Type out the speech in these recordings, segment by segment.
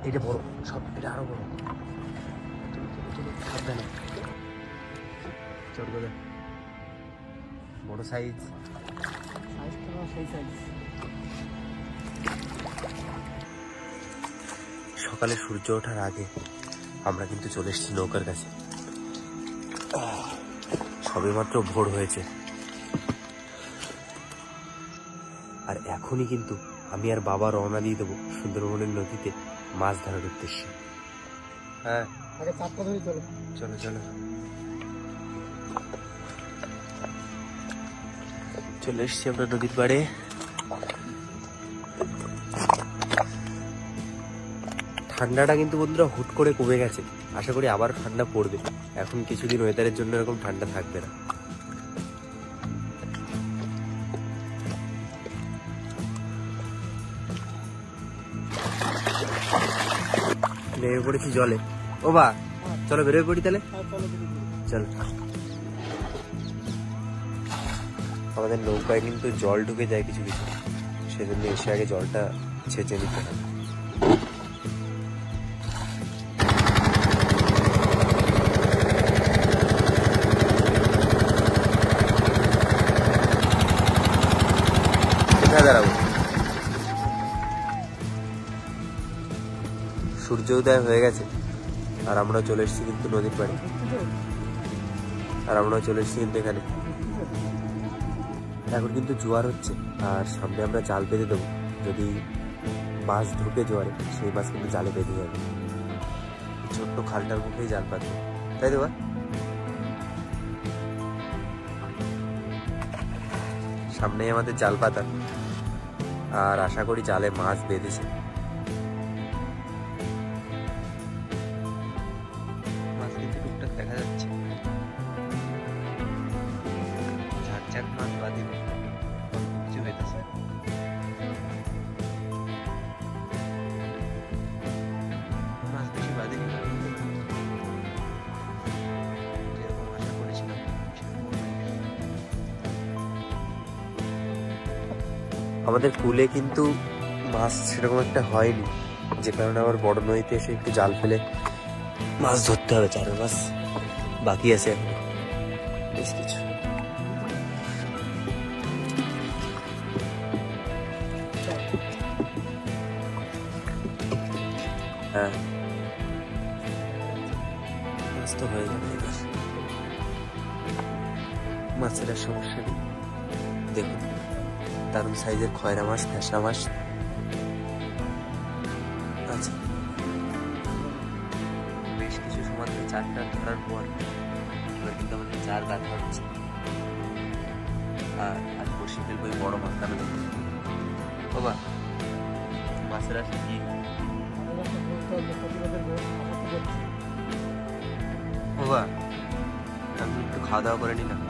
এটা বড় সব, এটা আরো বড়। সাবধানে, ছোট করে বড় সাইজ। সকালে সূর্য ওঠার আগে আমরা কিন্তু চলে এসেছি নৌকার কাছে। সবে মাত্র ভোর হয়েছে, আর এখনই কিন্তু আমি আর বাবা রওনা দিয়ে দেবো সুন্দরবনের নদীতে মাছ ধরার উদ্দেশ্যে। হ্যাঁ, আগে চাপটা ধরে চলো। চলো চলো, চলে এসছি আমরা নদীর পাড়ে। ঠান্ডাটা কিন্তু বন্ধুরা হুট করে কমে গেছে, আশা করি আবার ঠান্ডা পড়বে। এখন কিছুদিন ওয়েদারের জন্য এরকম ঠান্ডা থাকবে না। নেমে পড়েছি জলে। ও বা, চলো বেরোয় পড়ি তাহলে। চলো। আমাদের নৌকায় কিন্তু জল ঢুকে যায় কিছু কিছু, সেজন্য এসে আগে জলটা ছেঁচে নিতে হয়। কোথায় দাঁড়াবো? সূর্য উদয় হয়ে গেছে, আর আমরা চলে এসেছি কিন্তু নদীর পাড়ে। এখানে এখন কিন্তু জোয়ার হচ্ছে, আর সামনে আমরা জাল বেঁধে দেবো। যদি মাছ ঢুকে জোয়ারে, সেই মাছ কিন্তু জালে বেঁধে যাবে। ছোট্ট খালটার মুখেই জাল পাতবে, তাই তো? সামনেই আমাদের জাল পাতা, আর আশা করি জালে মাছ বেঁধেছে। মাছ কিন্তু টুকটাক দেখা যাচ্ছে, ঝাঁক মাছ বাঁধে কিছু বেঁধেছে। মাছ বেশি বাঁধেনি, যেরকম আশা করেছিলাম। আমাদের কুলে কিন্তু মাছ সেরকম একটা হয়নি, যে কারণে আবার বড় নদীতে এসে একটু জাল ফেলে মাছ ধরতে হবে। চার মাছ বাকি আছে এখন বেশ কিছু। হ্যাঁ, মাছ তো হয়ে যাবে। মাছের আর সমস্যা নেই। দেখুন, দারুণ সাইজের খয়রা মাছ, ফ্যাসা মাছ আছে। বেশ কিছু সময় ধরে চারটা ধরার পর এবার কিন্তু আমাদের চার গাঁথা হচ্ছে, আর বসে ফেলবো এই বড় মাছ। কারণ বাবা মাছের আসে কি বাবা, আমি একটু খাওয়া দাওয়া করে নিলাম।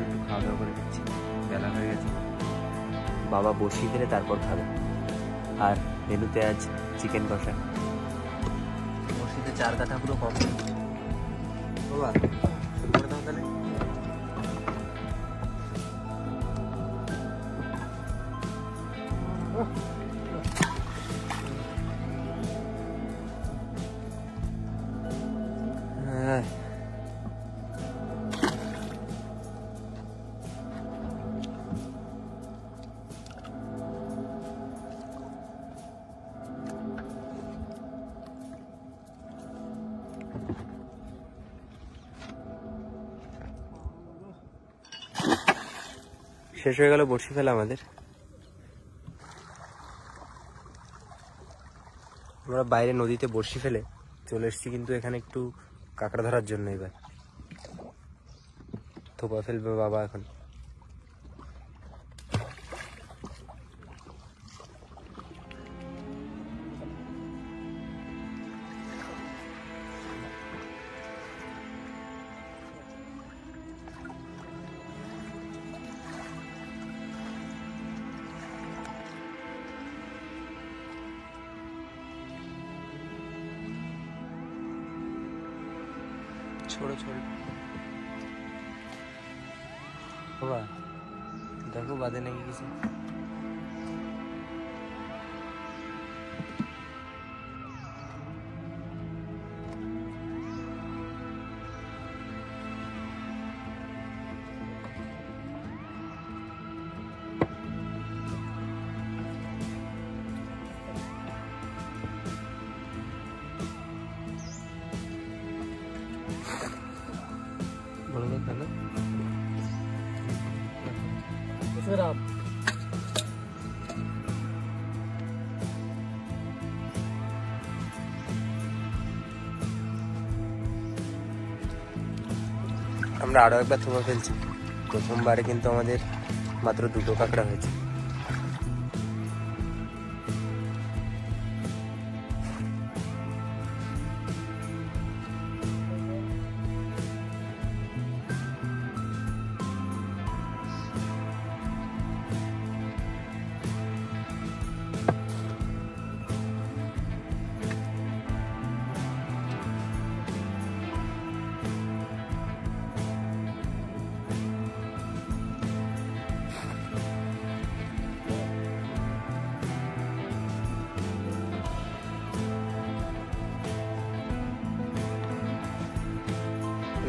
একটু খাওয়া দাওয়া করে নিচ্ছি, বেলা হয়ে গেছে। বাবা বসিয়ে ফেলে তারপর খাবে। আর মেনুতে আজ চিকেন কষা। বসিতে চার কাঠা পুরো কমপ্লিট। বাবা শুরু করে দাও তাহলে। শেষ হয়ে গেল বড়শি ফেলা আমাদের। আমরা বাইরে নদীতে বড়শি ফেলে চলে এসেছি কিন্তু এখানে একটু কাঁকড়া ধরার জন্য। এবার থোপা ফেলবে বাবা এখন। छोड़ो छोड़ो बाबा, देखो बाधे नहीं किसी। আমরা আরও একবার থোপা ফেলছি। প্রথমবারে কিন্তু আমাদের মাত্র 2টো কাঁকড়া হয়েছে।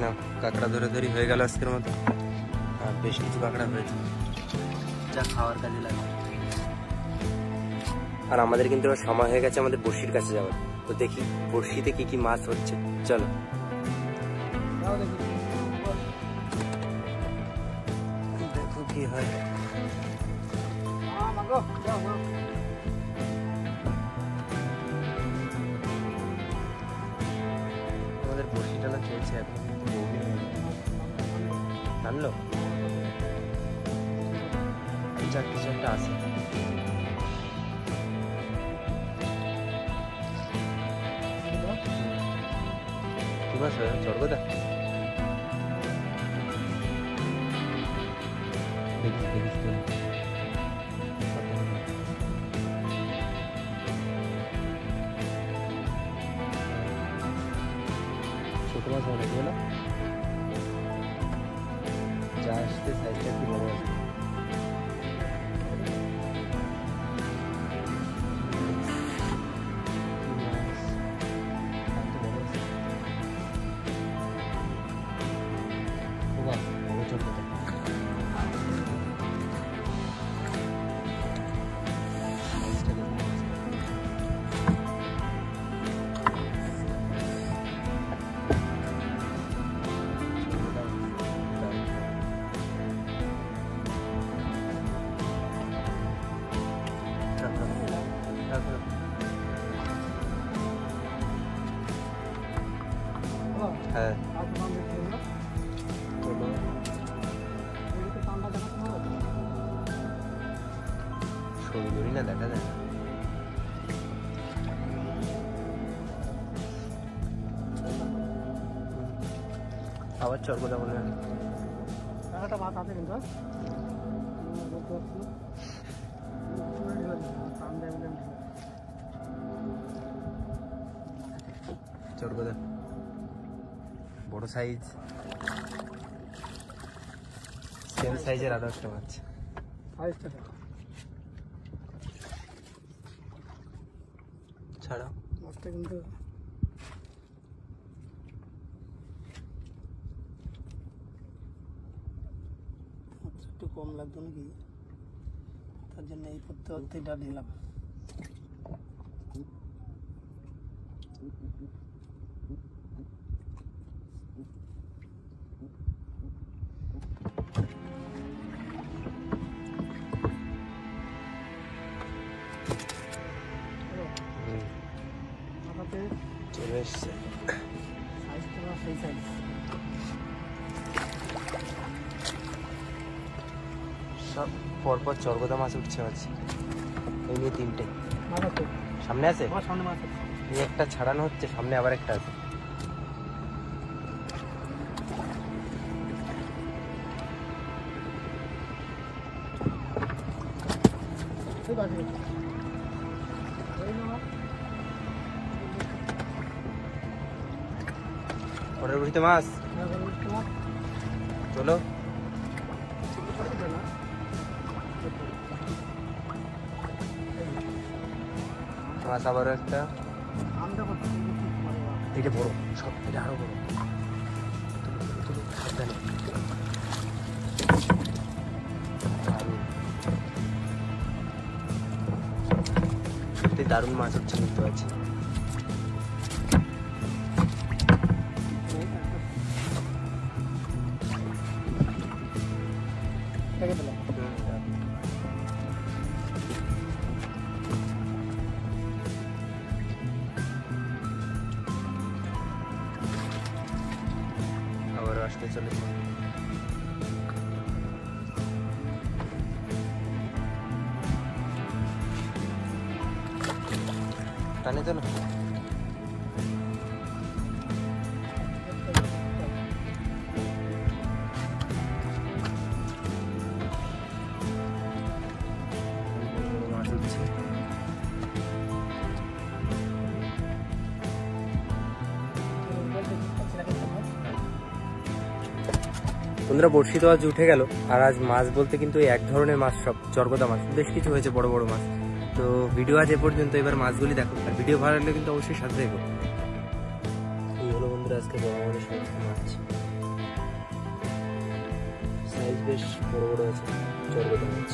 না, কাঁকড়া ধরে ধরি হয়ে গেল আজকের মতো। আর বেশ কিছু কাঁকড়া হয়েছে, যা খাওয়ার কাজে লাগে। আর আমাদের কিন্তু এবার সময় হয়ে গেছে আমাদের বড়শির কাছে যাওয়ার। তো দেখি বড়শিতে কি কি মাছ হচ্ছে, চলো। দেখো কি হয়। আমাদের বড়শি টানা চলছে এখন, জানলো কিছু একটা আছে। কি মাছ হয়? চড়গোদা। দেখিস দেখিস ছোট মাছ অনেক হলো, যা আসতে সাইজটা একটু বড় আছে। হ্যাঁ, সরু দড়ি না, দেখা যায়। আবার চরকোদা বলে মাছ আছে কিন্তু চরকোদা বড় সাইজ, সেম সাইজের আরো একটা মাছ। ছাড়াও মাছটা কিন্তু একটু কম লাগতো নাকি, তার জন্য এই পদ্ধতিটা নিলাম। চলে এসছে সব পরপর চরগোদা মাছ উঠছে আছে, এই নিয়ে 3টে সামনে আছে। এই একটা ছাড়ানো হচ্ছে, সামনে আবার একটা আছে। পরের বড়িতে মাছ, চলো। মাছ আবারও একটা, এটা বড়, সব এটা আরো বড়। সত্যি দারুণ মাছ হচ্ছে, বুঝতে পারছি। আবারও আসতে তো চলে টানে চলো। মাছ উঠছে। বন্ধুরা বড়শি তো আজ উঠে গেল, আর আজ মাছ বলতে কিন্তু এক ধরনের মাছ, সব চরগোদা মাছ, বেশ কিছু হয়েছে বড় বড় মাছ। তো ভিডিও আজ এ পর্যন্ত, এবার মাছগুলি দেখো, আর ভিডিও ভালো লাগলে কিন্তু অবশ্যই সাথে দেখো। এই হলো বন্ধুরা আজকে বড় বড় সমস্ত মাছ, সাইজ বেশ বড় বড় আছে চরগোদা মাছ।